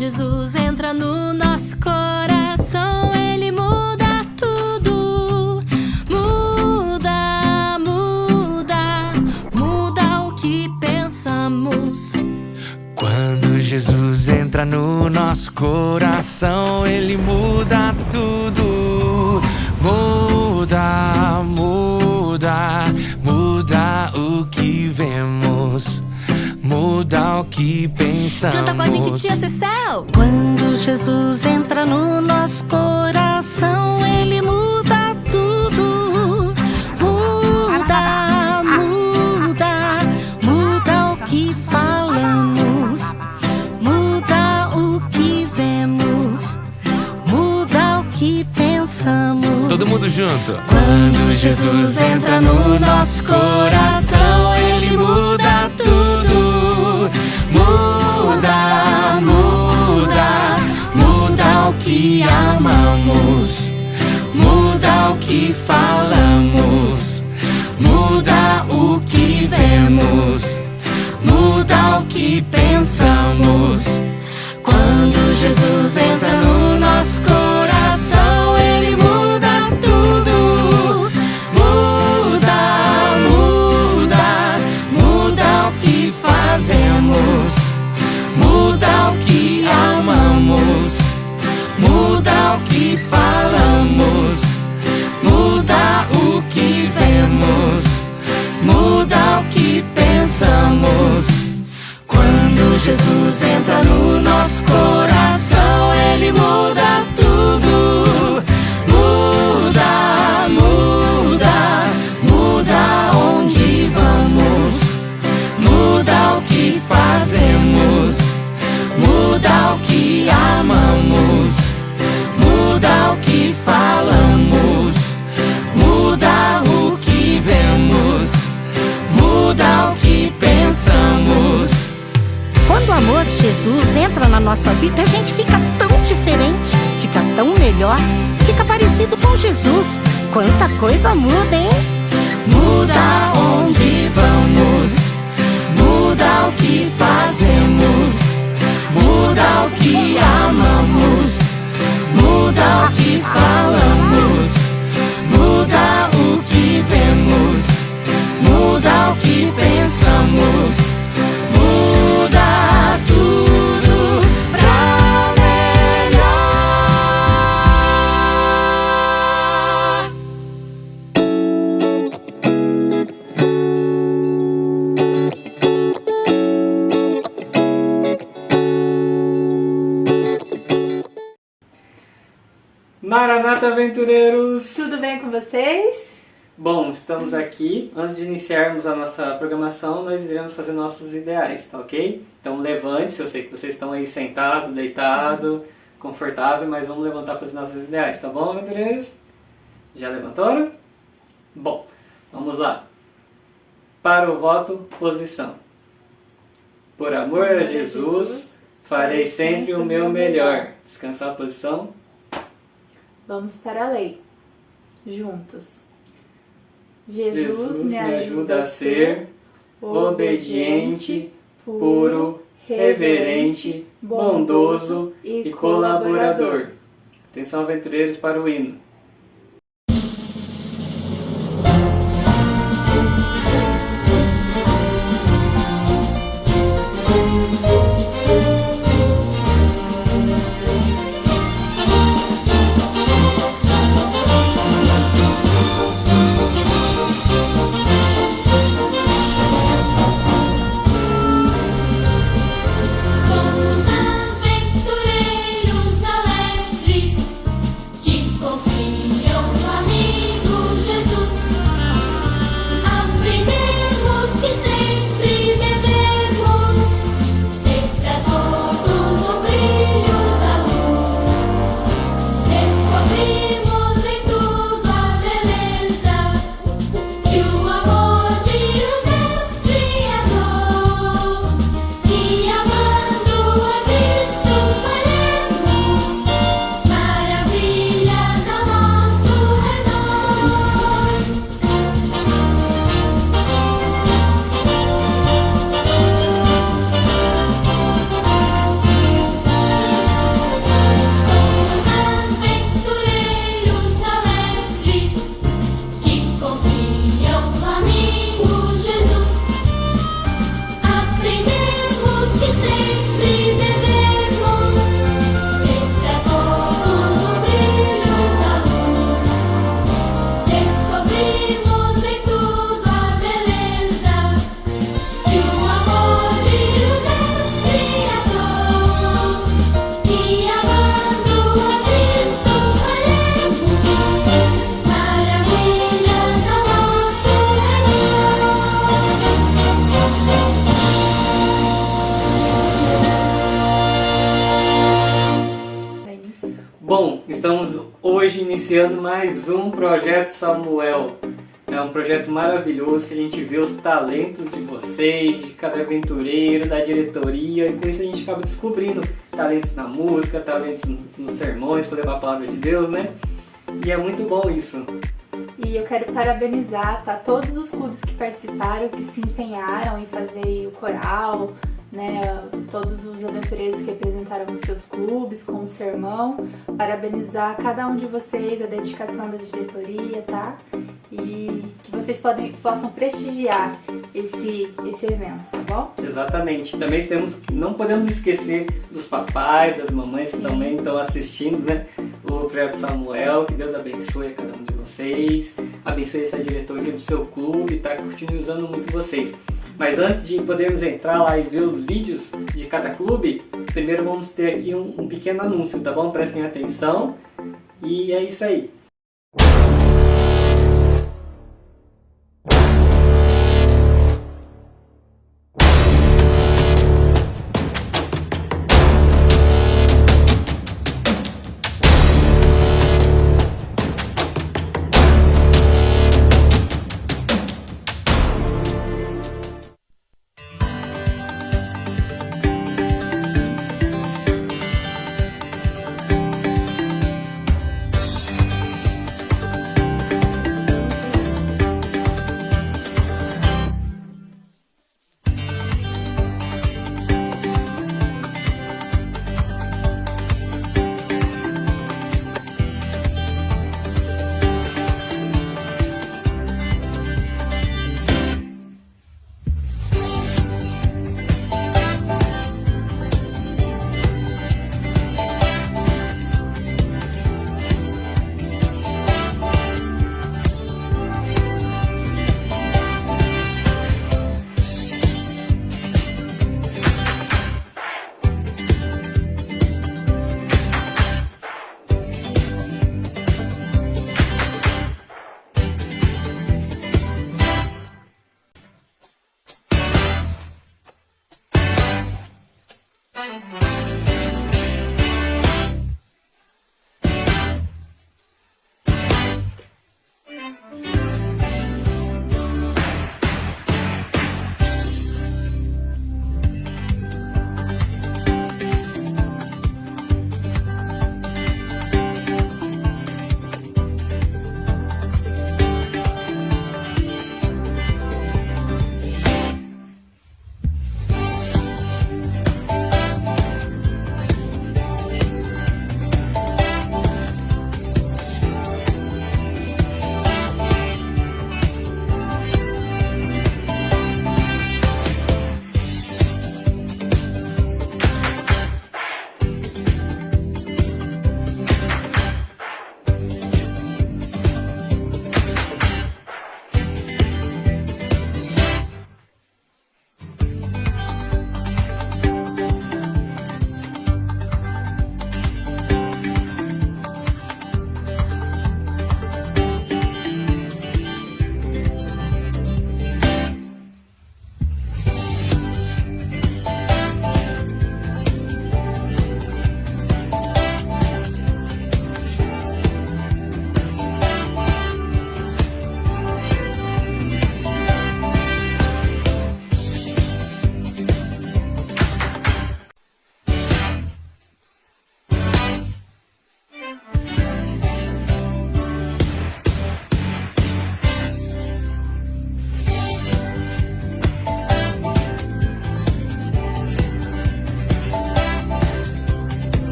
Jesus entra no nosso coração, Ele muda tudo. Muda, muda, muda o que pensamos. Quando Jesus entra no nosso coração, Ele muda tudo. Muda, muda, muda o que vemos. Muda o que pensamos. Canta com a gente, tia Cecel. Quando Jesus entra no nosso coração, Ele muda tudo. Muda, muda, muda o que falamos. Muda o que vemos. Muda o que pensamos. Todo mundo junto. Quando Jesus entra no nosso coração, Ele muda tudo. Muda, muda, muda o que amamos. Muda o que falamos. Muda o que vemos. Muda o que pensamos. Quando Jesus entra no nosso coração, Ele muda tudo. Muda, muda, muda o que fazemos. Muda o que amamos. Muda o que falamos. Muda o que vemos. Muda o que pensamos. Quando Jesus entra no nosso coração, Ele muda tudo. Muda, muda, muda onde vamos. Muda o que fazemos. Muda o que amamos. Muda o que falamos. Muda o que vemos. Muda o que pensamos. Quando o amor de Jesus entra na nossa vida, a gente fica tão diferente, fica tão melhor, fica parecido com Jesus. Quanta coisa muda, hein? Muda onde vamos. Muda o que fazemos. Muda o que amamos. Muda o que falamos. Muda o que vemos. Muda o que pensamos. Muda tudo pra melhor. Maranata, aventureiros! Tudo bem com vocês? Bom, estamos aqui. Antes de iniciarmos a nossa programação, nós iremos fazer nossos ideais, tá ok? Então levante-se, eu sei que vocês estão aí sentado, deitado, confortável, mas vamos levantar para fazer nossos ideais, tá bom, aventureiros? Já levantaram? Bom, vamos lá. Para o voto, posição. Por amor a Jesus, farei sempre o meu melhor. Descansar a posição. Vamos para a lei. Juntos. Jesus me ajuda a ser obediente, puro, reverente, bondoso e colaborador. Atenção, aventureiros, para o hino. Somos aventureiros alegres que confiam Bom, estamos hoje iniciando mais um Projeto Samuel. É um projeto maravilhoso que a gente vê os talentos de vocês, de cada aventureiro, da diretoria, e com isso a gente acaba descobrindo talentos na música, talentos nos sermões, para levar a palavra de Deus, né? E é muito bom isso. E eu quero parabenizar, tá, todos os clubes que participaram, que se empenharam em fazer o coral, né, todos os aventureiros que representaram os seus clubes com o sermão. Parabenizar cada um de vocês, a dedicação da diretoria, tá? E que vocês possam prestigiar esse evento, tá bom? Exatamente. Também não podemos esquecer dos papais, das mamães que também estão assistindo, né, o Projeto Samuel. Que Deus abençoe a cada um de vocês, abençoe essa diretoria do seu clube, tá? Continue usando muito vocês. Mas antes de podermos entrar lá e ver os vídeos de cada clube, primeiro vamos ter aqui um pequeno anúncio, tá bom? Prestem atenção. E é isso aí.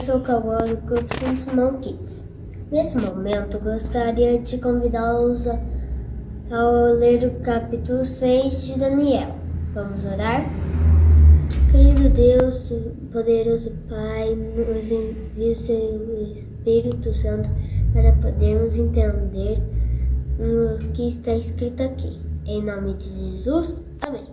sou o Cauã do Grupo Simon Kids. Nesse momento, gostaria de convidá-los ao ler o capítulo 6 de Daniel. Vamos orar? Querido Deus, poderoso Pai, nos envie seu Espírito Santo para podermos entender o que está escrito aqui. Em nome de Jesus, amém.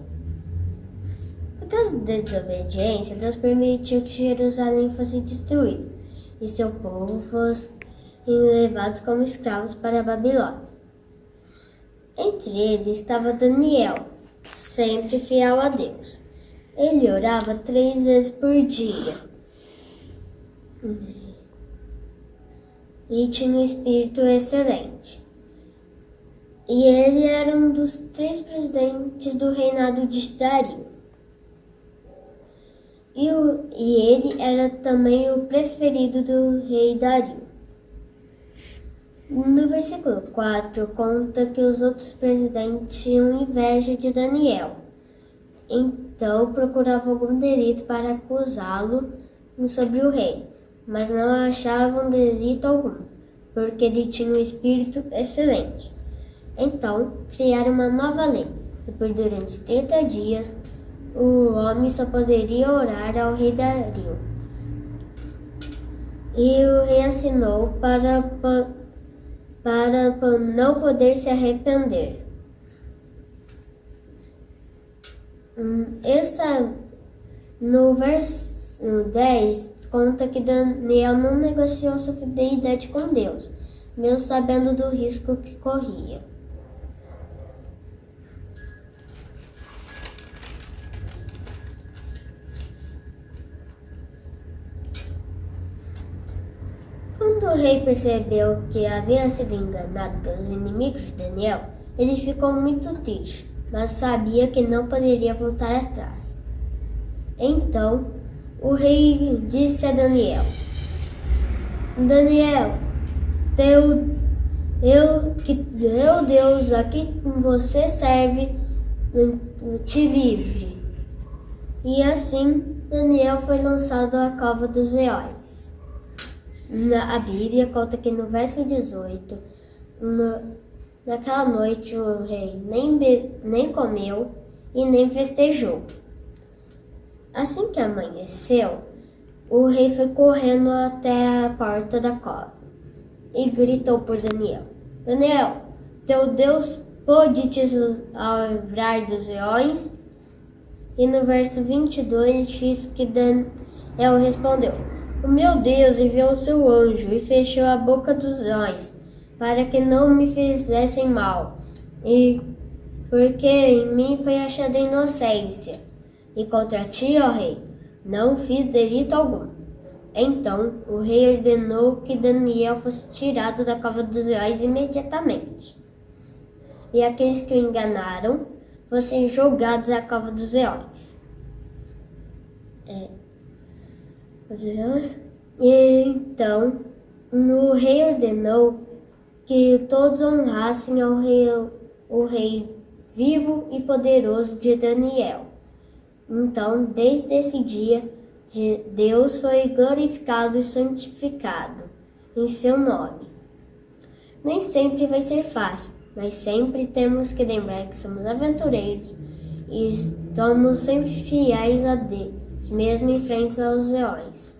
Por causa da desobediência, Deus permitiu que Jerusalém fosse destruída e seu povo fosse levados como escravos para a Babilônia. Entre eles estava Daniel, sempre fiel a Deus. Ele orava 3 vezes por dia e tinha um espírito excelente. E ele era um dos 3 presidentes do reinado de Dario. E ele era também o preferido do rei Dario. No versículo 4 conta que os outros presidentes tinham inveja de Daniel. Então procuravam algum delito para acusá-lo sobre o rei, mas não achavam delito algum, porque ele tinha um espírito excelente. Então criaram uma nova lei, e por durante 30 dias o homem só poderia orar ao rei Dario. E o rei assinou para não poder se arrepender. No verso 10 conta que Daniel não negociou sua fidelidade com Deus, mesmo sabendo do risco que corria. Quando o rei percebeu que havia sido enganado pelos inimigos de Daniel, ele ficou muito triste, mas sabia que não poderia voltar atrás. Então, o rei disse a Daniel: Daniel, teu Deus a quem você serve te livre. E assim, Daniel foi lançado à cova dos leões. A Bíblia conta que no verso 18, naquela noite o rei nem comeu e nem festejou. Assim que amanheceu, o rei foi correndo até a porta da cova e gritou por Daniel: Daniel, teu Deus pôde te livrar dos leões? E no verso 22 diz que Daniel respondeu: o meu Deus enviou seu anjo e fechou a boca dos leões, para que não me fizessem mal, e porque em mim foi achada inocência. E contra ti, ó rei, não fiz delito algum. Então o rei ordenou que Daniel fosse tirado da cova dos leões imediatamente, e aqueles que o enganaram fossem jogados à cova dos leões. E então o rei ordenou que todos honrassem o rei vivo e poderoso de Daniel. Então, desde esse dia, Deus foi glorificado e santificado em seu nome. Nem sempre vai ser fácil, mas sempre temos que lembrar que somos aventureiros e estamos sempre fiéis a Deus, mesmo em frente aos leões.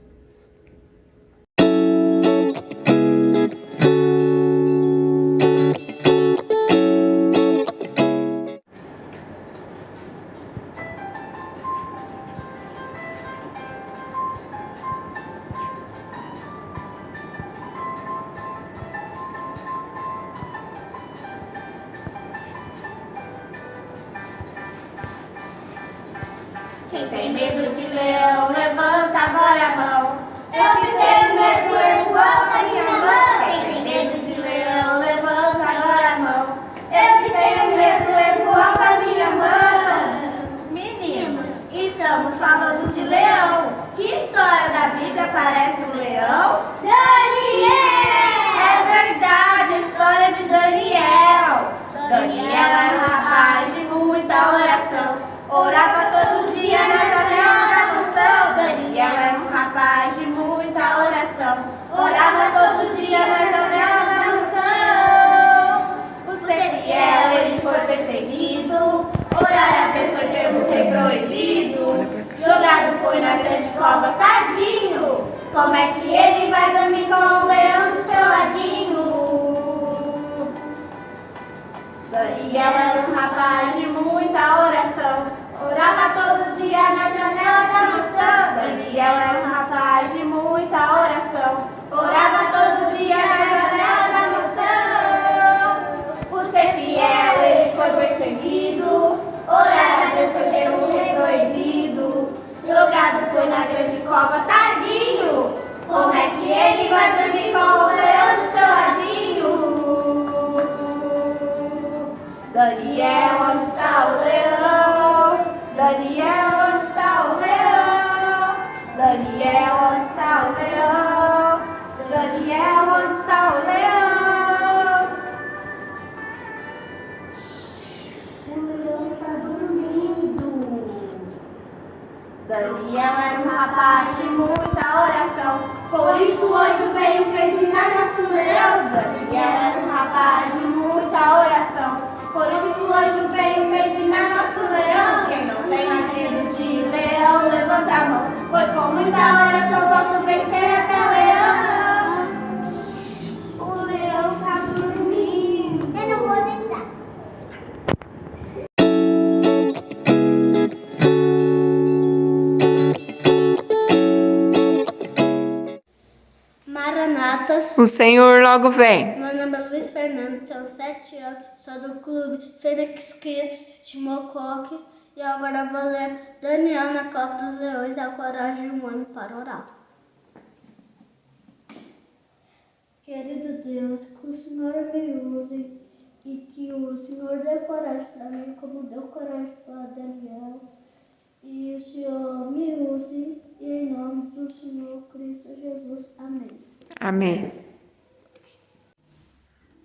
Quem tem medo de leão, levanta agora a mão. Eu que tenho medo, levanta a minha mão. Quem tem medo de leão, levanta agora a mão. Eu que tenho medo, levanta a minha mão. Meninos, estamos falando de leão. Que história da Bíblia parece um leão? Daniel! É verdade, a história de Daniel. Daniel era um rapaz de muita oração. Orava todo dia na janela da mansão. Daniel era um rapaz de muita oração. Daniel era um rapaz de muita oração, orava todo dia na janela da mansão. Daniel era um rapaz de muita oração, orava todo dia na janela da mansão. Por ser fiel ele foi perseguido, orar a Deus foi pelo rei proibido. Jogado foi na grande cova, tadinho. Como é que ele vai dormir com o leão do seu ladinho? Daniel, onde está o leão? Daniel, onde está o leão? Daniel, onde está o leão? Daniel, onde está o leão? O leão está dormindo. Daniel era um rapaz de muita oração, por isso o anjo veio e fez ensinar nosso leão. Daniel era um rapaz de muita oração, por isso o anjo veio e fez ensinar nosso leão. Quem não tem mais medo de leão, levanta a mão, pois com muita oração posso vencer até o leão. O leão tá dormindo. Eu não vou deitar. Maranata, O Senhor logo vem. meu nome é Luiz Fernando, tenho 7 anos, sou do clube Fênix Kids de Mocoque e agora vou ler Daniel na Cova dos Leões, a coragem de um homem para orar. Querido Deus, que o Senhor me use e que o Senhor dê coragem para mim, como deu coragem para Daniel. E o Senhor me use em nome do Senhor Cristo Jesus. Amém. Amém.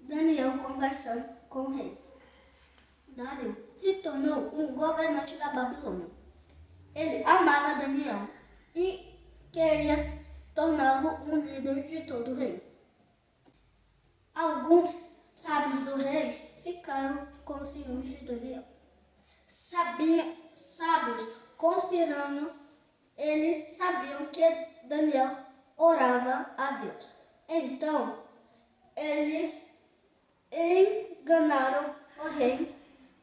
Daniel conversando com o rei. Dário se tornou um governante da Babilônia. Ele amava Daniel e queria torná-lo um líder de todo o reino. Alguns sábios do rei ficaram com ciúmes de Daniel. Sábios conspirando, eles sabiam que Daniel orava a Deus. Então, eles enganaram o rei,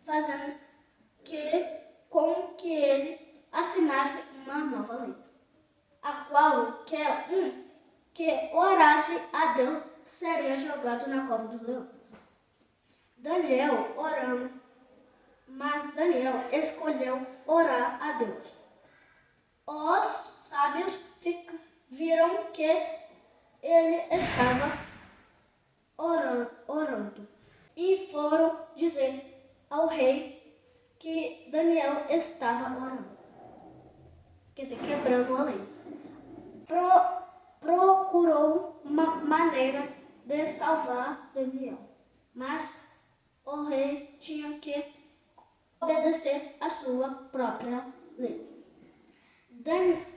fazendo com que ele assinasse uma nova lei, a qual que orasse a Deus seria jogado na cova dos leões. Daniel orando, mas Daniel escolheu orar a Deus. Os sábios viram que ele estava orando e foram dizer ao rei que Daniel estava orando, quer dizer, quebrando a lei. Procurou uma maneira de salvar Daniel, mas o rei tinha que obedecer a sua própria lei.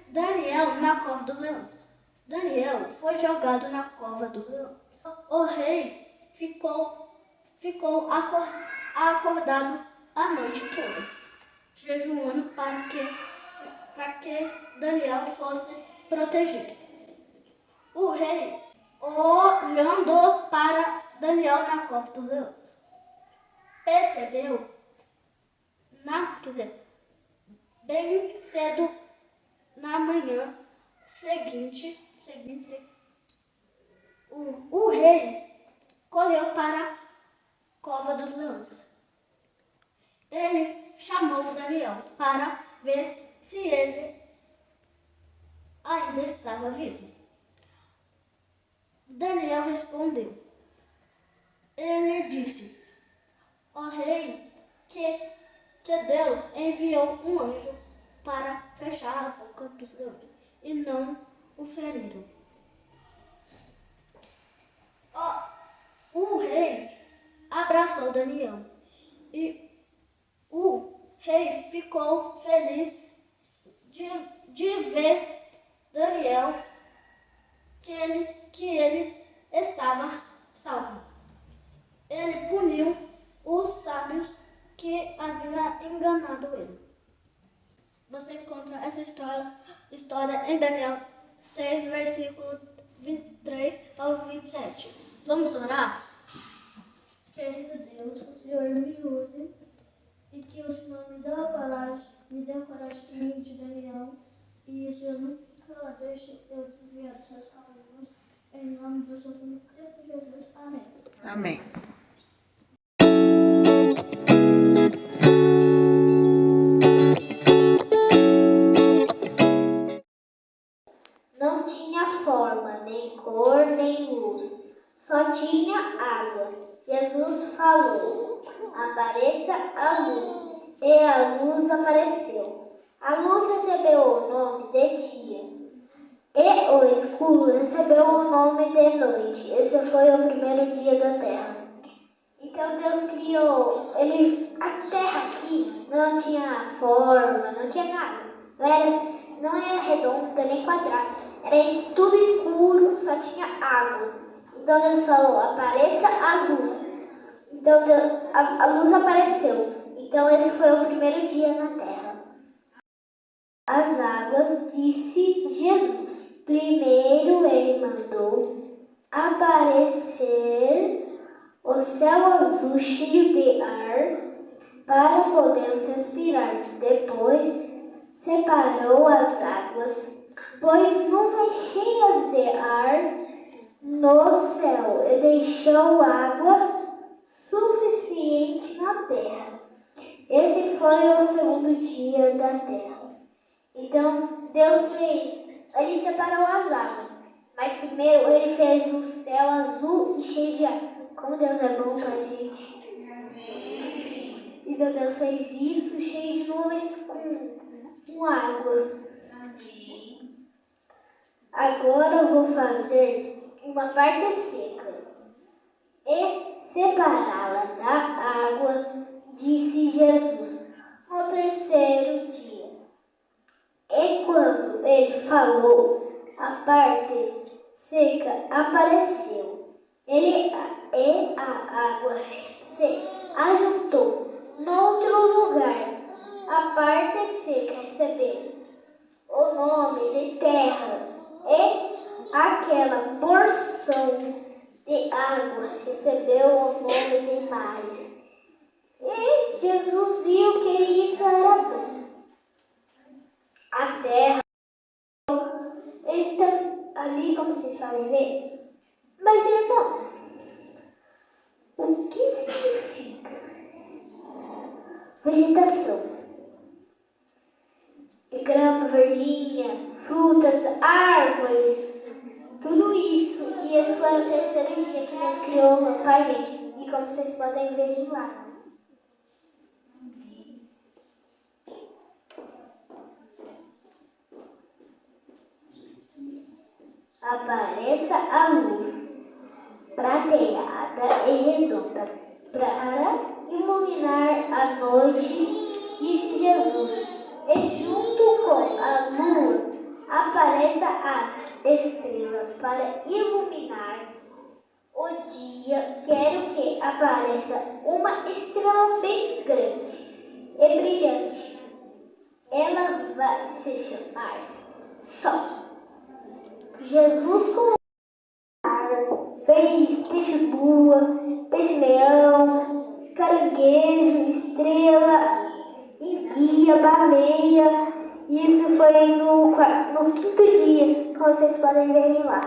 Daniel na cova dos leões. Daniel foi jogado na cova dos leões. O rei ficou acordado a noite toda, jejuando para que Daniel fosse protegido. O rei, olhando para Daniel na cova dos leões, percebeu, bem cedo na manhã seguinte, o rei correu para a cova dos leões. Ele chamou Daniel para ver se ele ainda estava vivo. Daniel respondeu. Ele disse: ó rei, que Deus enviou um anjo para fechar a boca dos leões e não o feriram. O rei abraçou Daniel e o rei ficou feliz de ver Daniel que ele estava salvo. Ele puniu os sábios que haviam enganado ele. Você encontra essa história em Daniel 6, versículo 23 ao 27. Vamos orar? Querido Deus, que o Senhor me use e que o Senhor me dê a coragem de Daniel e o Senhor nunca deixe eu desviar dos seus caminhos. Em nome do seu Filho Cristo Jesus. Amém. Amém. Não tinha forma, nem cor, nem luz, só tinha água. Jesus falou: apareça a luz, e a luz apareceu. A luz recebeu o nome de dia, e o escuro recebeu o nome de noite. Esse foi o primeiro dia da terra. Então Deus criou, a terra aqui não tinha forma, não tinha nada. Não era redonda nem quadrada, era tudo escuro, só tinha água. Então Deus falou: apareça a luz. Então a luz apareceu. Então esse foi o primeiro dia na terra. As águas, disse Jesus. Primeiro ele mandou aparecer o céu azul cheio de ar para podermos respirar. Depois separou as águas, pôs nuvens cheias de ar no céu e deixou água suficiente na terra. Esse foi o segundo dia da terra. Então Deus ele separou as águas, mas primeiro ele fez o céu azul e cheio de ar. Como Deus é bom pra gente. Então Deus fez isso cheio de nuvens com água. Agora eu vou fazer uma parte seca e separá-la da água, disse Jesus, no terceiro dia. E quando ele falou, a parte seca apareceu. E a água se ajuntou noutro lugar. A parte seca recebeu o nome de terra, e aquela porção de água recebeu o nome de mares. E Jesus viu que isso era bom. A terra, eles estão ali, como vocês podem ver. Mas, irmãos, o que significa vegetação? Grama verdinha, frutas, árvores, tudo isso. E esse foi o terceiro dia que Deus criou para a gente. E como vocês podem ver lá. Apareça a luz prateada e redonda para iluminar a noite, disse Jesus. E junto com a lua apareça as estrelas para iluminar o dia. Quero que apareça uma estrela bem grande e brilhante. Ela vai se chamar Sol. Jesus com fez peixe-bua, peixe-leão, caranguejo, estrela, enguia, baleia. Isso foi no quinto dia, como vocês podem ver lá.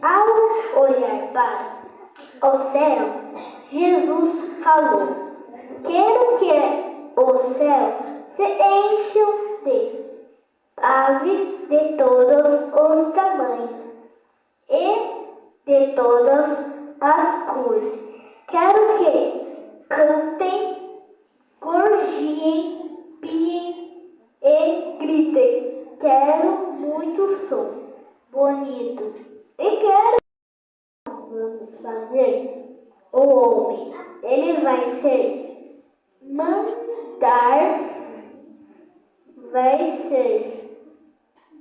Ao olhar para o céu, Jesus falou: quero que o céu se encha de aves de todos os tamanhos e de todas as cores. Quero que cantem, gorjiem, piem e gritem. Quero muito som bonito. E quero vamos fazer o homem. Ele vai ser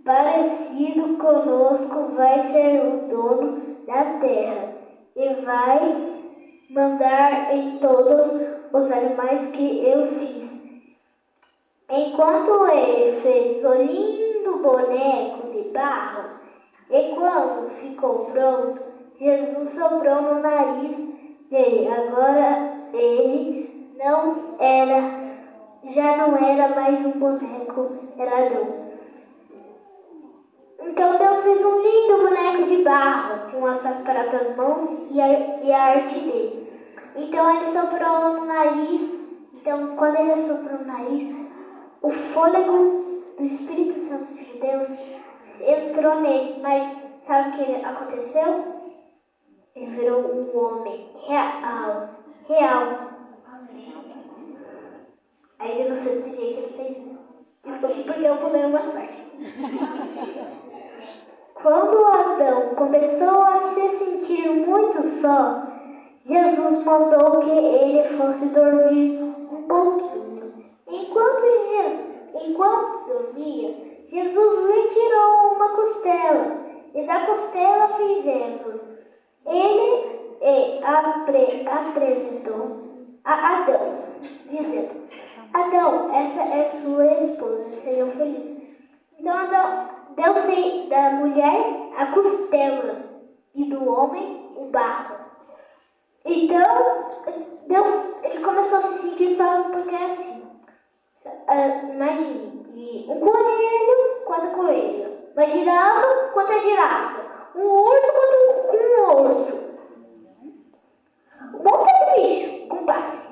parecido conosco, vai ser o dono da terra e vai mandar em todos os animais que eu fiz. Enquanto ele fez o lindo boneco de barro, e quando ficou pronto, Jesus soprou no nariz dele. Agora ele já não era mais um boneco, era Adão. Então Deus fez um lindo boneco de barro com as suas próprias mãos e a arte dele. Então ele soprou no nariz. Então quando ele soprou no nariz, o fôlego do Espírito Santo de Deus entrou nele. Mas sabe o que aconteceu? Ele virou um homem real. Aí eu não sei do jeito que ele fez isso. Desculpe porque eu pulei umas partes. Quando Adão começou a se sentir muito só, Jesus mandou que ele fosse dormir um pouquinho. Enquanto dormia, Jesus lhe tirou uma costela e da costela fez êmbolo. Ele apresentou a Adão, dizendo: Adão, essa é sua esposa, sejam felizes. Então Adão deu-se da mulher a costela e do homem o barro. Então ele começou a se sentir só porque é assim. Imagine, um coelho quanto coelho, uma girafa quanto girafa, um urso quanto um urso, um monte de bicho com paz.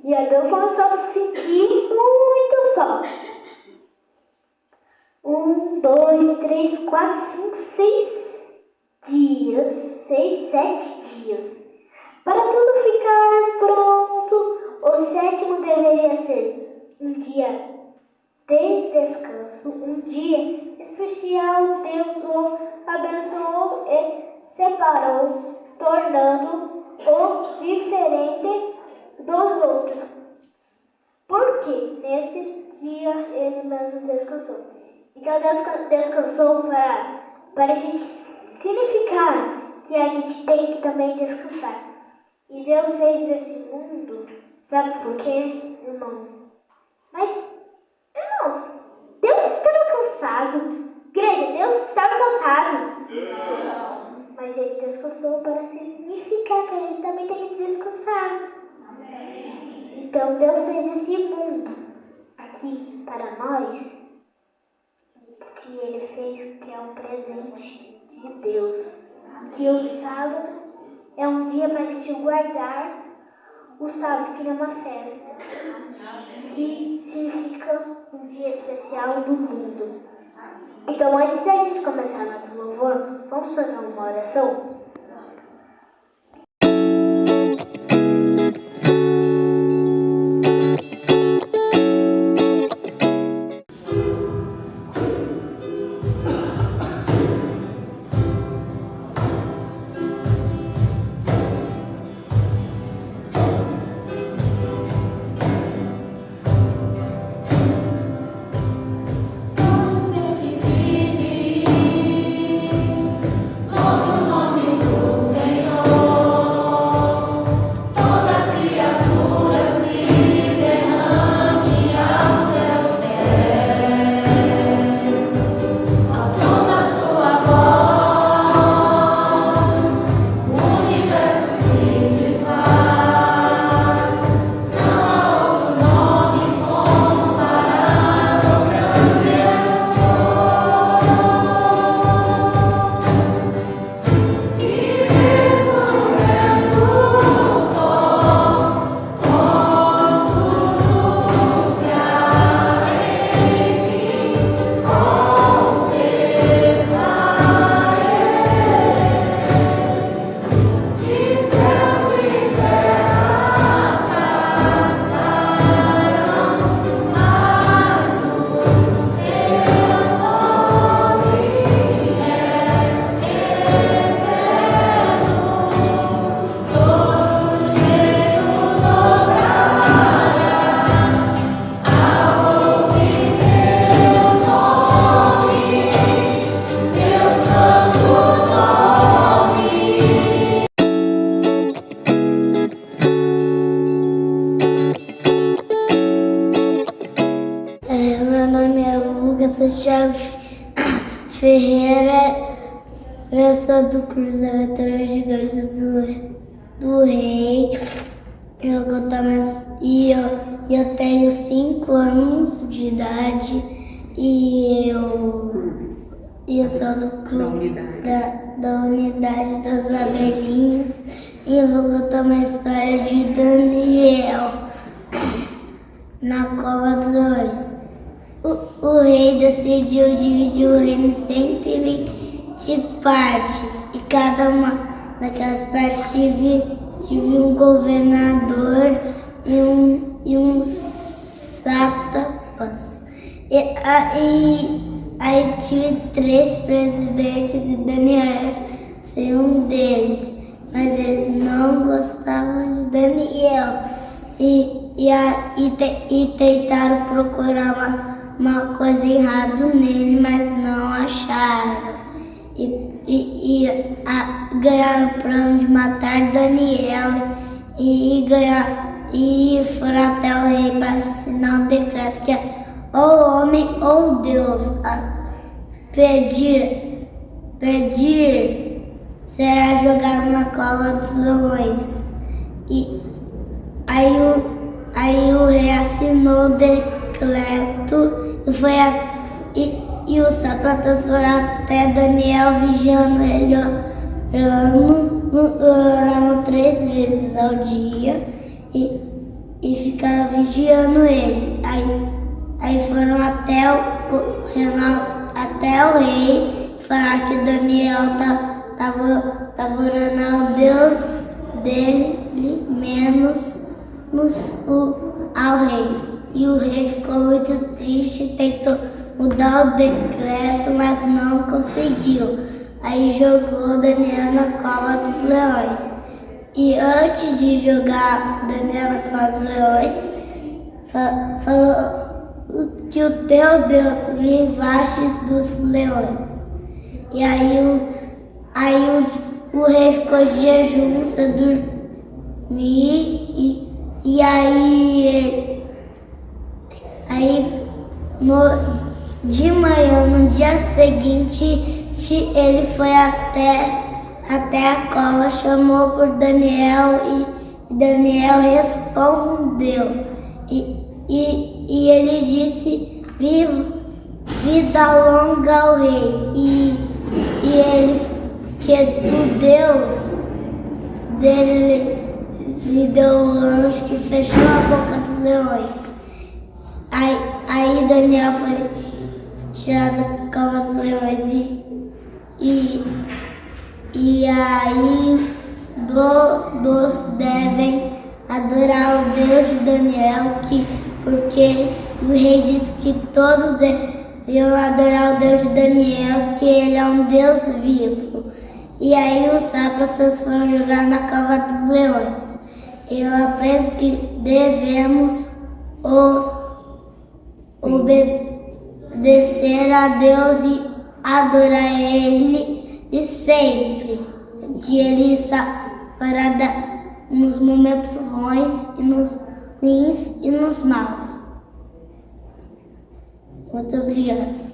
E Adão começou a se sentir muito só. 1, 2, 3, 4, 5, 6 dias, 6, 7 dias. Para tudo ficar pronto, o 7º deveria ser um dia de descanso, um dia especial. Deus o abençoou e separou, tornando-o diferente dos outros. Porque nesse dia ele mesmo descansou. Então Deus descansou para a gente significar que a gente tem que também descansar. E Deus fez esse mundo, sabe por quê, irmãos? Mas, irmãos, Deus estava cansado. Igreja, Deus estava cansado. Mas ele descansou para significar que a gente também tem que descansar. Então Deus fez esse mundo aqui para nós, que ele fez que é um presente de Deus. Que o sábado é um dia para a gente guardar o sábado, que é uma festa, que significa um dia especial do mundo. Então, antes da gente começar nosso louvor, vamos fazer uma oração? Ferreira, Eu sou do Cruz Aventura Gigante do Rei. Eu tenho 5 anos de idade e eu sou do clube da unidade das abelhinhas e eu vou contar uma história de Daniel na cova dos leões. O rei decidiu dividir o reino em 120 partes e cada uma daquelas partes tive um governador e um sátrapas. Aí tive 3 presidentes e Daniel ser um deles, mas eles não gostavam de Daniel e tentaram procurar uma coisa errada nele, mas não acharam. Ganharam o plano de matar Daniel e foram até o rei para assinar um decreto que é ou homem ou Deus pedir será jogado na cova dos leões. E aí o rei assinou o decreto e os sapatos foram até Daniel vigiando ele, oravam 3 vezes ao dia e ficaram vigiando ele. Aí foram até o rei, falaram que Daniel estava orando ao Deus dele, menos ao rei. E o rei ficou muito triste e tentou mudar o decreto, mas não conseguiu. Aí jogou Daniel na cova dos leões. E antes de jogar Daniel na cova dos leões, falou que o teu Deus livraste dos leões. E aí o rei ficou de jejum sem dormir. E aí de manhã, no dia seguinte, ele foi até a cova, chamou por Daniel e Daniel respondeu. E ele disse: vida longa ao rei. E ele, que o Deus dele lhe deu o anjo que fechou a boca dos leões. Aí Daniel foi tirado da cova dos leões e aí todos devem adorar o Deus de Daniel, porque o rei disse que todos deviam adorar o Deus de Daniel, que ele é um Deus vivo. E aí os sátrapas foram jogar na cova dos leões. Eu aprendo que devemos obedecer a Deus e adorar Ele de sempre, que Ele está para nos momentos ruins e nos maus. Muito obrigada.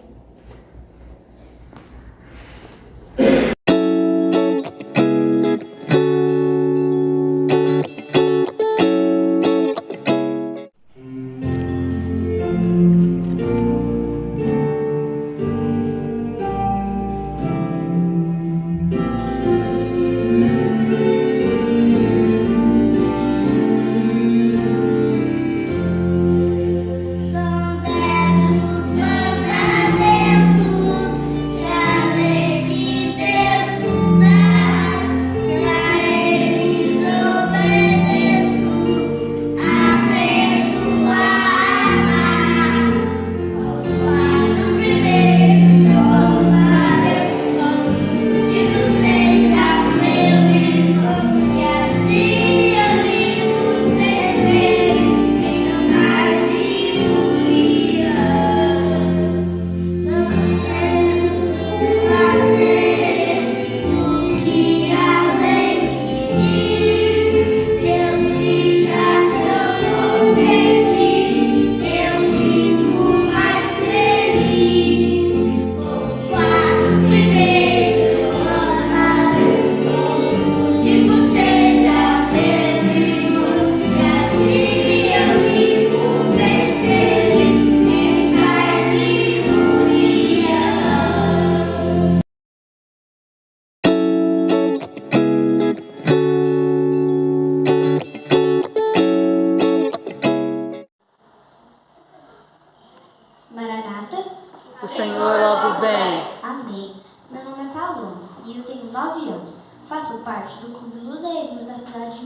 São 10 os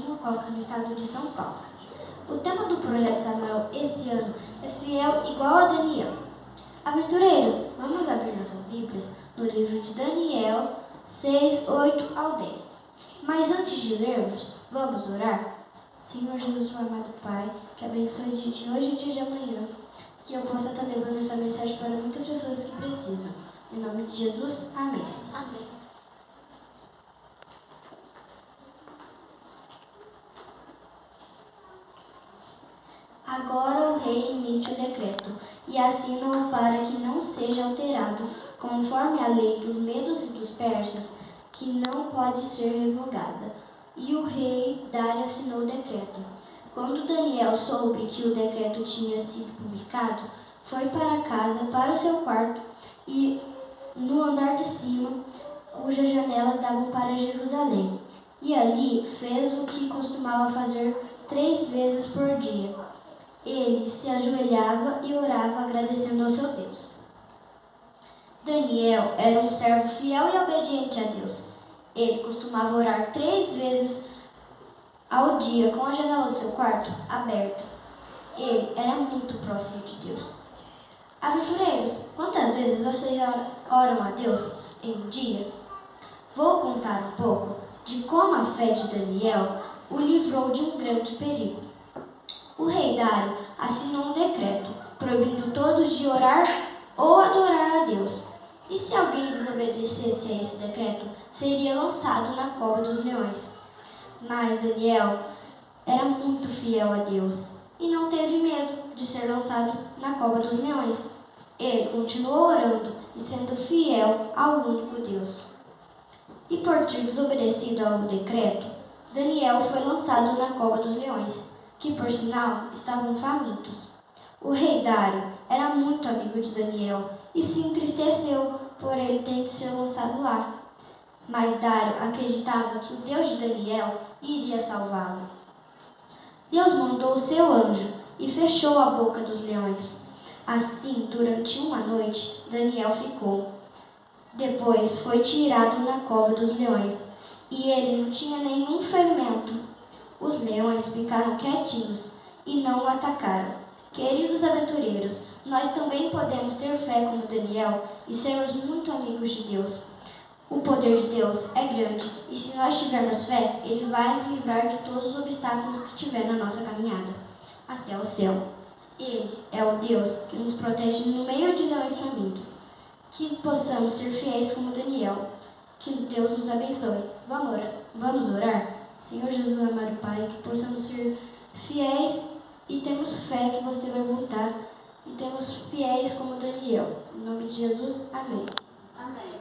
Mococa, no estado de São Paulo. O tema do Projeto Samuel esse ano é fiel igual a Daniel. Aventureiros, vamos abrir nossas Bíblias no livro de Daniel 6, 8 ao 10. Mas antes de lermos, vamos orar? Senhor Jesus, meu amado Pai, que abençoe o dia de hoje e o dia de amanhã, que eu possa estar levando essa mensagem para muitas pessoas que precisam. Em nome de Jesus, amém. Amém. Agora o rei emite o decreto e assina-o para que não seja alterado, conforme a lei dos medos e dos persas, que não pode ser revogada. E o rei Dário assinou o decreto. Quando Daniel soube que o decreto tinha sido publicado, foi para casa, para o seu quarto, e no andar de cima, cujas janelas davam para Jerusalém. E ali fez o que costumava fazer 3 vezes por dia. Ele se ajoelhava e orava, agradecendo ao seu Deus. Daniel era um servo fiel e obediente a Deus. Ele costumava orar 3 vezes ao dia, com a janela do seu quarto aberta. Ele era muito próximo de Deus. Aventureiros, quantas vezes vocês oram a Deus em um dia? Vou contar um pouco de como a fé de Daniel o livrou de um grande perigo. O rei Dário assinou um decreto proibindo todos de orar ou adorar a Deus. E se alguém desobedecesse a esse decreto, seria lançado na cova dos leões. Mas Daniel era muito fiel a Deus e não teve medo de ser lançado na cova dos leões. Ele continuou orando e sendo fiel ao único Deus. E por ter desobedecido ao decreto, Daniel foi lançado na cova dos leões, que por sinal estavam famintos. O rei Dário era muito amigo de Daniel e se entristeceu por ele ter que ser lançado lá. Mas Dário acreditava que o Deus de Daniel iria salvá-lo. Deus mandou o seu anjo e fechou a boca dos leões. Assim, durante uma noite, Daniel ficou. Depois foi tirado na cova dos leões e ele não tinha nenhum ferimento. Os leões ficaram quietinhos e não o atacaram. Queridos aventureiros, nós também podemos ter fé como Daniel e sermos muito amigos de Deus. O poder de Deus é grande e se nós tivermos fé, Ele vai nos livrar de todos os obstáculos que tiver na nossa caminhada até o céu. Ele é o Deus que nos protege no meio de leões famintos. Que possamos ser fiéis como Daniel. Que Deus nos abençoe. Vamos orar? Senhor Jesus, amado Pai, que possamos ser fiéis e temos fé que você vai voltar. E temos fiéis como Daniel. Em nome de Jesus, amém. Amém.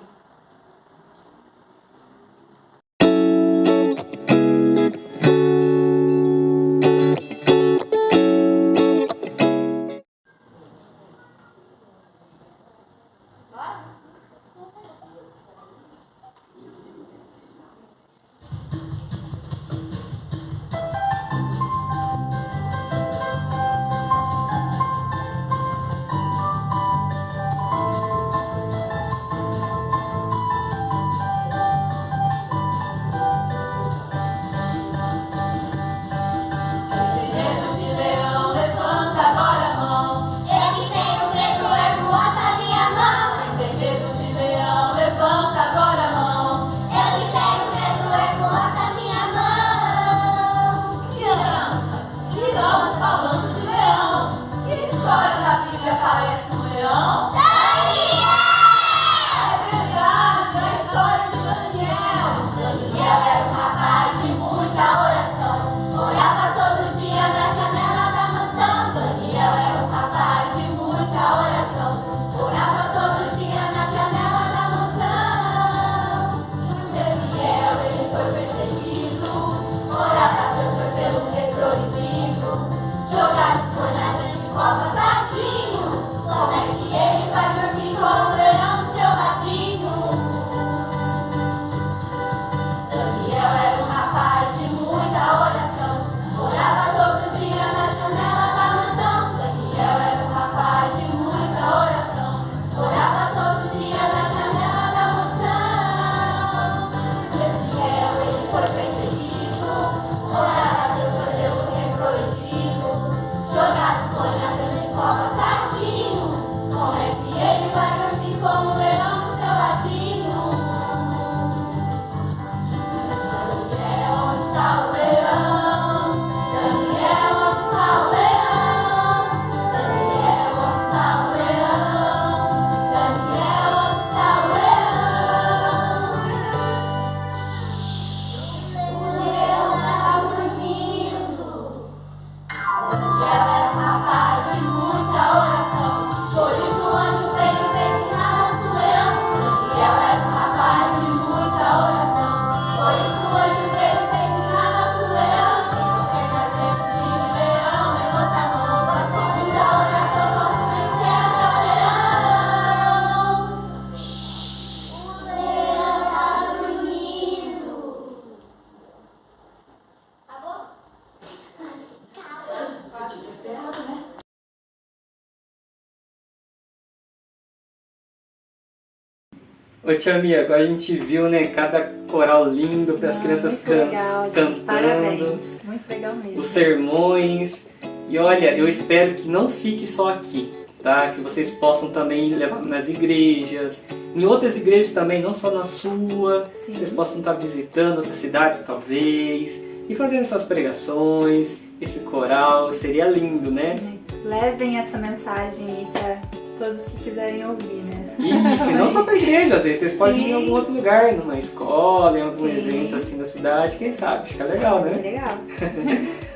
Ô tia Mia, agora a gente viu, né, cada coral lindo para as crianças muito legal, gente. cantando, Parabéns, muito legal mesmo. os sermões. E olha, eu espero que não fique só aqui, tá? Que vocês possam também levar nas igrejas, em outras igrejas também, não só na sua. Sim. Vocês possam estar visitando outras cidades talvez e fazendo essas pregações, esse coral, seria lindo, né? Levem essa mensagem aí para todos que quiserem ouvir, né? Isso, e não só para a igreja, às vezes vocês podem ir em Sim. algum outro lugar, numa escola, em algum Sim. evento assim da cidade, quem sabe, fica legal, né? Legal.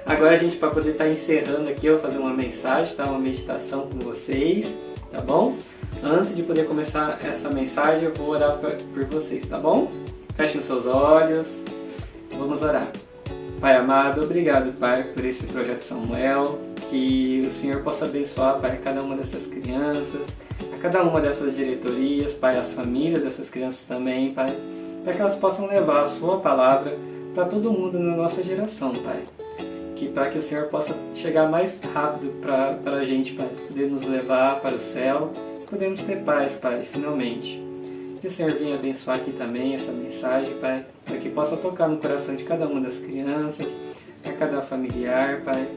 Agora a gente, para poder estar encerrando aqui, eu vou fazer uma mensagem, tá? Uma meditação com vocês, tá bom? Antes de poder começar essa mensagem, eu vou orar por vocês, tá bom? Fechem os seus olhos, vamos orar. Pai amado, obrigado, Pai, por esse projeto Samuel, que o Senhor possa abençoar, Pai, cada uma dessas crianças, a cada uma dessas diretorias, Pai, as famílias dessas crianças também, Pai, para que elas possam levar a Sua palavra para todo mundo na nossa geração, Pai. Para que o Senhor possa chegar mais rápido para a gente, Pai, poder nos levar para o céu, podemos ter paz, Pai, finalmente. Que o Senhor venha abençoar aqui também essa mensagem, Pai, para que possa tocar no coração de cada uma das crianças, a cada familiar, Pai,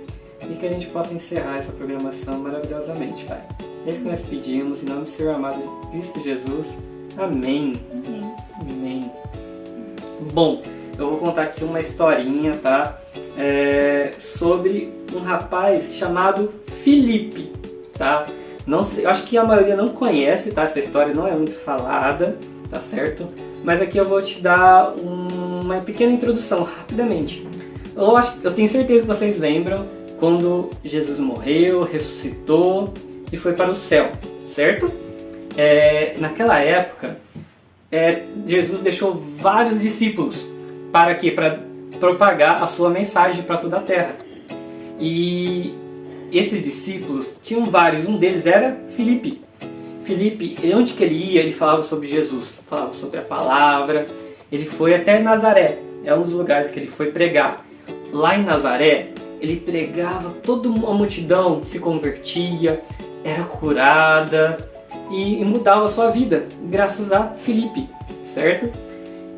e que a gente possa encerrar essa programação maravilhosamente, Pai. É isso que nós pedimos, em nome do Senhor amado Cristo Jesus. Amém. Amém. Amém. Bom, eu vou contar aqui uma historinha, tá? Sobre um rapaz chamado Felipe, tá? Não sei, eu acho que a maioria não conhece, tá? Essa história não é muito falada, tá certo? Mas aqui eu vou te dar uma pequena introdução, rapidamente. Eu tenho certeza que vocês lembram quando Jesus morreu, ressuscitou e foi para o céu, certo? Naquela época, Jesus deixou vários discípulos para quê? Para propagar a sua mensagem para toda a terra. E esses discípulos tinham vários, um deles era Felipe. Felipe, onde que ele ia, ele falava sobre Jesus, falava sobre a palavra. Ele foi até Nazaré, é um dos lugares que ele foi pregar. Lá em Nazaré, ele pregava, toda a multidão se convertia, era curada e mudava a sua vida, graças a Felipe, certo?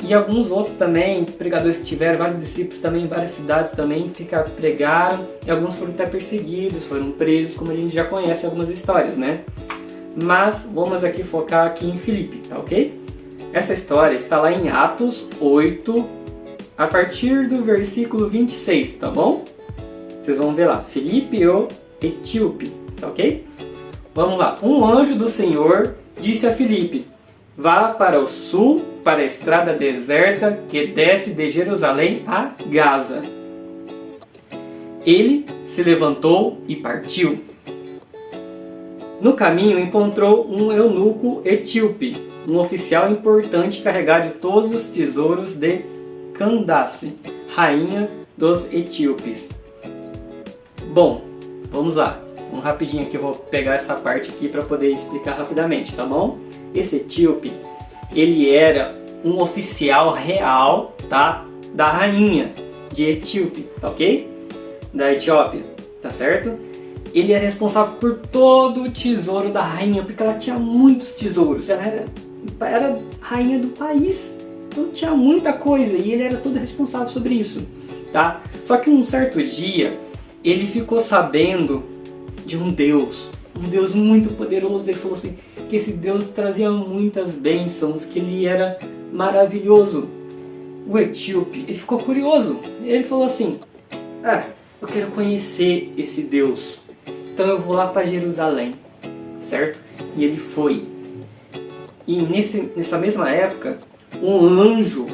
E alguns outros também, pregadores que tiveram, vários discípulos também, em várias cidades também pregaram, e alguns foram até perseguidos, foram presos, como a gente já conhece algumas histórias, né? Mas vamos aqui focar aqui em Felipe, tá ok? Essa história está lá em Atos 8, a partir do versículo 26, tá bom? Vocês vão ver lá, Felipe o Etíope, tá ok? Vamos lá, um anjo do Senhor disse a Felipe: vá para o sul, para a estrada deserta que desce de Jerusalém a Gaza. Ele se levantou e partiu. No caminho encontrou um eunuco etíope, um oficial importante carregado de todos os tesouros de Candace, rainha dos etíopes. Bom, vamos lá. Rapidinho aqui, eu vou pegar essa parte aqui para poder explicar rapidamente, tá bom? Esse etíope, ele era um oficial real, tá? Da rainha de Etíope, tá ok? Da Etiópia, tá certo? Ele era responsável por todo o tesouro da rainha, porque ela tinha muitos tesouros. Ela era rainha do país, então tinha muita coisa e ele era todo responsável sobre isso, tá? Só que um certo dia, ele ficou sabendo de um Deus muito poderoso. Ele falou assim, que esse Deus trazia muitas bênçãos, que ele era maravilhoso. O etíope, ele ficou curioso, ele falou assim, eu quero conhecer esse Deus, então eu vou lá para Jerusalém, certo? E ele foi. E nessa mesma época, um anjo,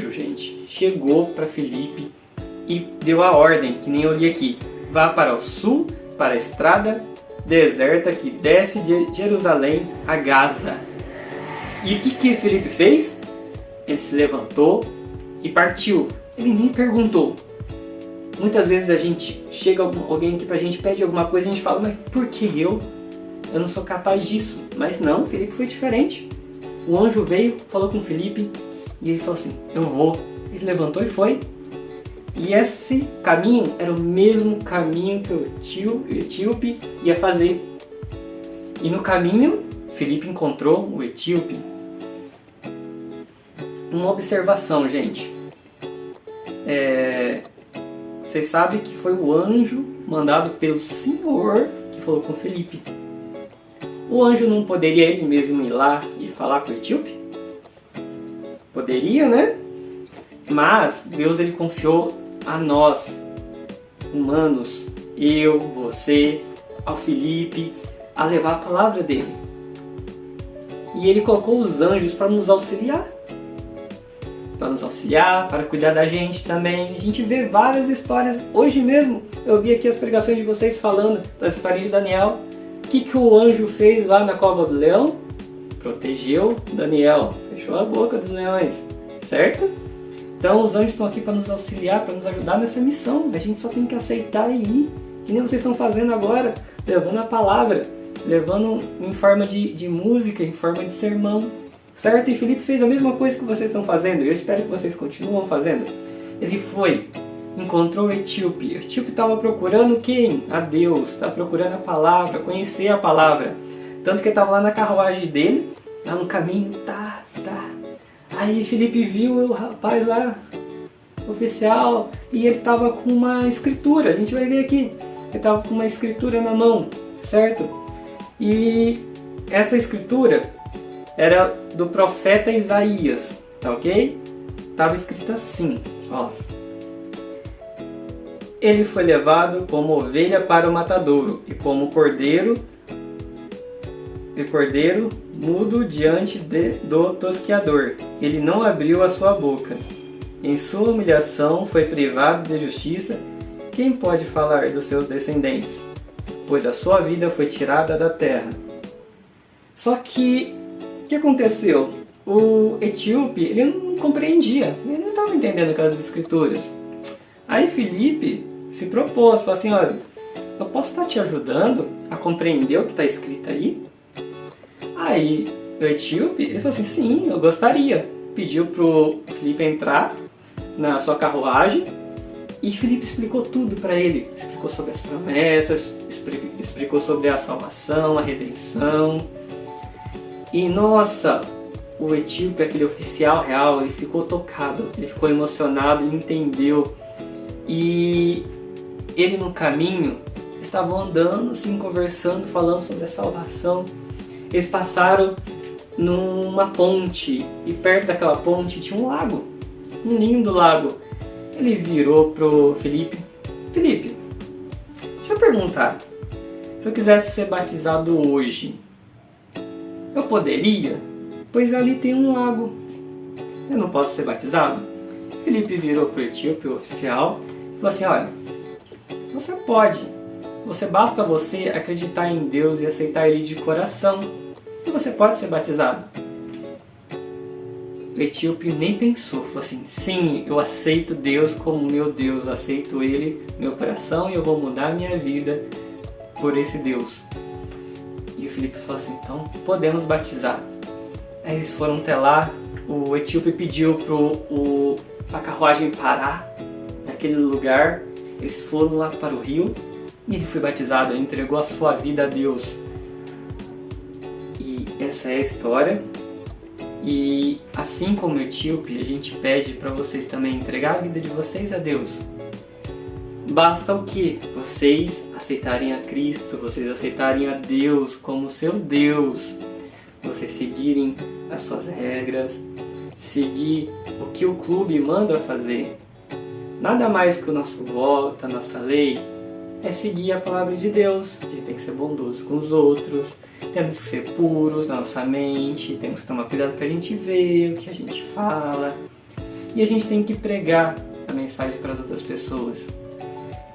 gente, chegou para Felipe e deu a ordem, que nem eu li aqui, vá para o sul, para a estrada deserta que desce de Jerusalém a Gaza. E o que Felipe fez? Ele se levantou e partiu. Ele nem perguntou. Muitas vezes a gente chega alguém aqui pra gente, pede alguma coisa e a gente fala, mas por que eu? Eu não sou capaz disso. Mas não, Felipe foi diferente. O anjo veio, falou com Felipe e ele falou assim, eu vou. Ele levantou e foi. E esse caminho era o mesmo caminho que o etíope ia fazer. E no caminho, Felipe encontrou o etíope. uma observação, gente. Vocês sabem que foi o anjo mandado pelo Senhor que falou com Felipe. O anjo não poderia ele mesmo ir lá e falar com o etíope? Poderia, né? Mas Deus ele confiou a nós, humanos, eu, você, ao Felipe, a levar a palavra dele. E ele colocou os anjos para nos auxiliar. Para cuidar da gente também. A gente vê várias histórias. Hoje mesmo eu vi aqui as pregações de vocês falando das histórias de Daniel. O que o anjo fez lá na cova do leão? Protegeu Daniel. Fechou a boca dos leões. Certo? Então os anjos estão aqui para nos auxiliar, para nos ajudar nessa missão. A gente só tem que aceitar e ir. Que nem vocês estão fazendo agora. Levando a palavra. Levando em forma de música, em forma de sermão. Certo? E Felipe fez a mesma coisa que vocês estão fazendo. E eu espero que vocês continuem fazendo. Ele foi, encontrou o etíope. O etíope estava procurando quem? A Deus. Estava procurando a palavra, conhecer a palavra. Tanto que ele estava lá na carruagem dele, lá no caminho. Aí Felipe viu o rapaz lá, oficial, e ele estava com uma escritura. A gente vai ver aqui. Ele estava com uma escritura na mão, certo? E essa escritura era do profeta Isaías, tá ok? Estava escrito assim, ó. Ele foi levado como ovelha para o matadouro, e como cordeiro mudo diante do tosqueador. Ele não abriu a sua boca. Em sua humilhação foi privado de justiça. Quem pode falar dos seus descendentes? Pois a sua vida foi tirada da terra. Só que, o que aconteceu? O etíope, ele não compreendia. Ele não estava entendendo aquelas escrituras. Aí Felipe se propôs, falou assim, olha, eu posso estar te ajudando a compreender o que está escrito aí? Aí o etíope, ele falou assim, sim, eu gostaria. Pediu pro Felipe entrar na sua carruagem e Felipe explicou tudo para ele. Explicou sobre as promessas, explicou sobre a salvação, a redenção. E nossa, o etíope, aquele oficial real, ele ficou tocado, ele ficou emocionado, ele entendeu. E ele no caminho, estavam andando, assim, conversando, falando sobre a salvação. Eles passaram numa ponte, e perto daquela ponte tinha um lago, um lindo lago. Ele virou pro Felipe, Felipe, deixa eu perguntar, se eu quisesse ser batizado hoje, eu poderia? Pois ali tem um lago, eu não posso ser batizado? Felipe virou pro etíope, o oficial, e falou assim, olha, você pode. Basta você acreditar em Deus e aceitar Ele de coração. E você pode ser batizado. O etíope nem pensou. Falou assim, sim, eu aceito Deus como meu Deus. Eu aceito Ele no meu coração e eu vou mudar minha vida por esse Deus. E o Felipe falou assim, então podemos batizar. Aí eles foram até lá. O etíope pediu a carruagem parar naquele lugar. Eles foram lá para o rio. E ele foi batizado, ele entregou a sua vida a Deus. E essa é a história. E assim como o etíope, a gente pede para vocês também entregar a vida de vocês a Deus. Basta o quê? Vocês aceitarem a Cristo, vocês aceitarem a Deus como seu Deus. Vocês seguirem as suas regras, seguir o que o clube manda fazer. Nada mais que o nosso voto, a nossa lei, é seguir a palavra de Deus. A gente tem que ser bondoso com os outros, temos que ser puros na nossa mente, temos que tomar cuidado com o que a gente vê, o que a gente fala. E a gente tem que pregar a mensagem para as outras pessoas.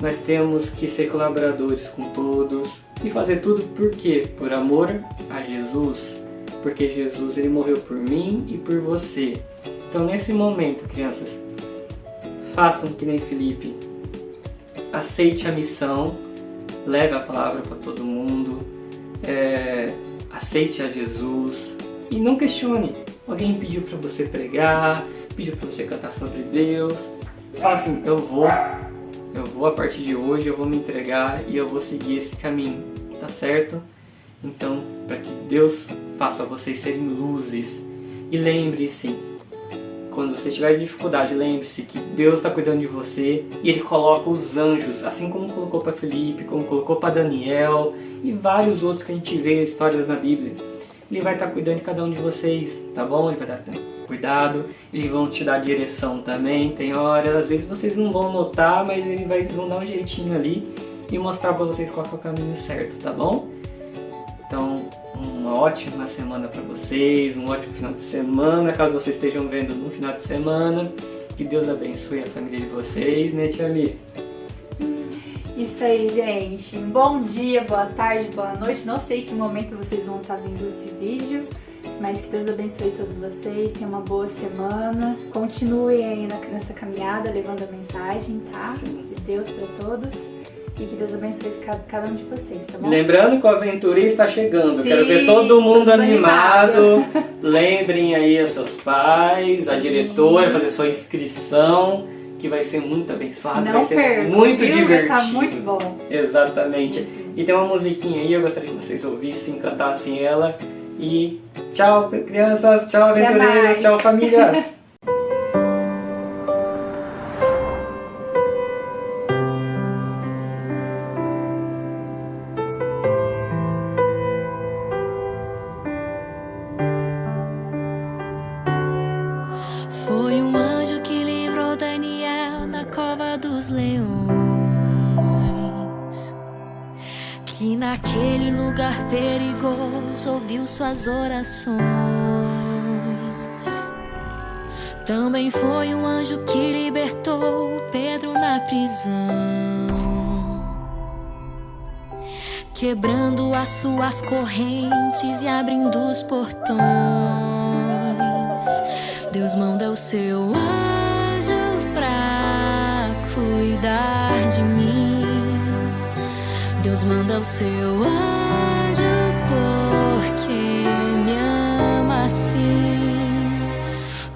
Nós temos que ser colaboradores com todos e fazer tudo por quê? Por amor a Jesus. Porque Jesus ele morreu por mim e por você. Então nesse momento, crianças, façam que nem Felipe. Aceite a missão, leve a palavra para todo mundo, aceite a Jesus e não questione. Alguém pediu para você pregar, pediu para você cantar sobre Deus. Fala assim, eu vou a partir de hoje, eu vou me entregar e eu vou seguir esse caminho, tá certo? Então, para que Deus faça vocês serem luzes. E lembre-se, quando você tiver dificuldade, lembre-se que Deus está cuidando de você e Ele coloca os anjos, assim como colocou para Felipe, como colocou para Daniel e vários outros que a gente vê histórias na Bíblia. Ele vai estar cuidando de cada um de vocês, tá bom? Ele vai dar cuidado, eles vão te dar direção também. Tem horas, às vezes vocês não vão notar, mas eles vão dar um jeitinho ali e mostrar para vocês qual é o caminho certo, tá bom? Então, uma ótima semana para vocês, um ótimo final de semana, caso vocês estejam vendo no final de semana. Que Deus abençoe a família de vocês, né, Tia Mi? Isso aí, gente. Bom dia, boa tarde, boa noite. Não sei que momento vocês vão estar vendo esse vídeo, mas que Deus abençoe todos vocês. Tenham uma boa semana. Continuem aí nessa caminhada, levando a mensagem, tá? De Deus para todos. E que Deus abençoe cada um de vocês, tá bom? Lembrando que o Aventurinha está chegando. Sim, Quero ver todo mundo animado. animado. Lembrem aí os seus pais, a diretora, fazer sua inscrição, que vai ser muito abençoado, Não vai ser perca, muito viu? divertido. Vai tá muito bom. Exatamente. E tem uma musiquinha aí, eu gostaria que vocês ouvissem, cantassem ela. E tchau, crianças, tchau, aventureiros, mais. tchau, famílias. Foi um anjo que livrou Daniel na cova dos leões, que naquele lugar perigoso ouviu suas orações. Também foi um anjo que libertou Pedro na prisão, quebrando as suas correntes e abrindo os portões. Deus manda o seu anjo pra cuidar de mim. Deus manda o seu anjo porque me ama assim.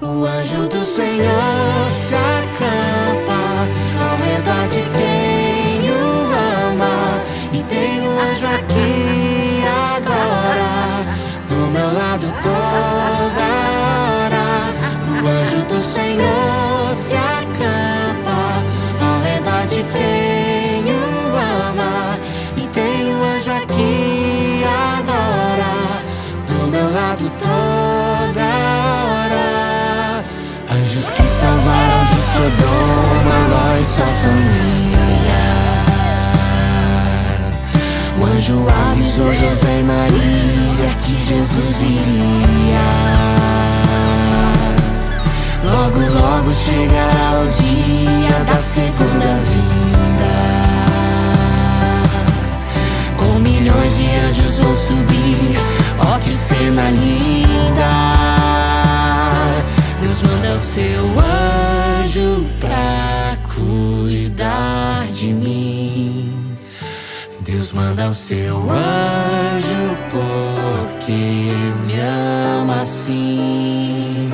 O anjo do Senhor se acampa ao redor de quem o ama. E tem um anjo aqui agora, do meu lado toda hora. O anjo do Senhor se acampa ao redor de quem o ama. E tem um anjo aqui agora, do meu lado toda hora. Anjos que salvaram de Sodoma, Ló e sua família. O anjo avisou José e Maria que Jesus viria. Logo, logo chegará o dia da segunda vinda. Com milhões de anjos vou subir, ó que cena linda. Deus manda o seu anjo pra cuidar de mim. Deus manda o seu anjo porque me ama assim.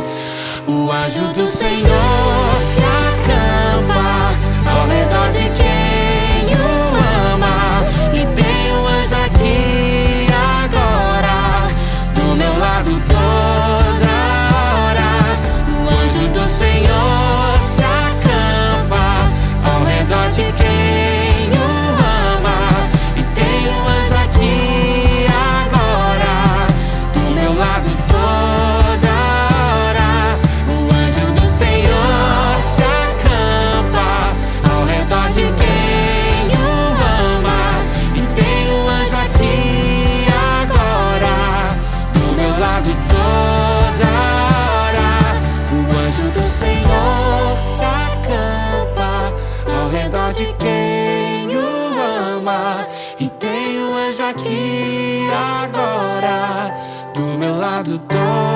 O anjo do Senhor se acampa ao redor de quem o ama. E tem um anjo aqui agora, do meu lado toda hora. O anjo do Senhor se acampa ao redor de quem o ama. E tem um anjo aqui agora, do meu lado toda hora. O anjo do Senhor se acampa ao redor de quem o ama. E tem um anjo aqui agora, do meu lado toda hora. O anjo do Senhor se acampa ao redor de quem o ama. E tem um anjo aqui agora, do meu lado toda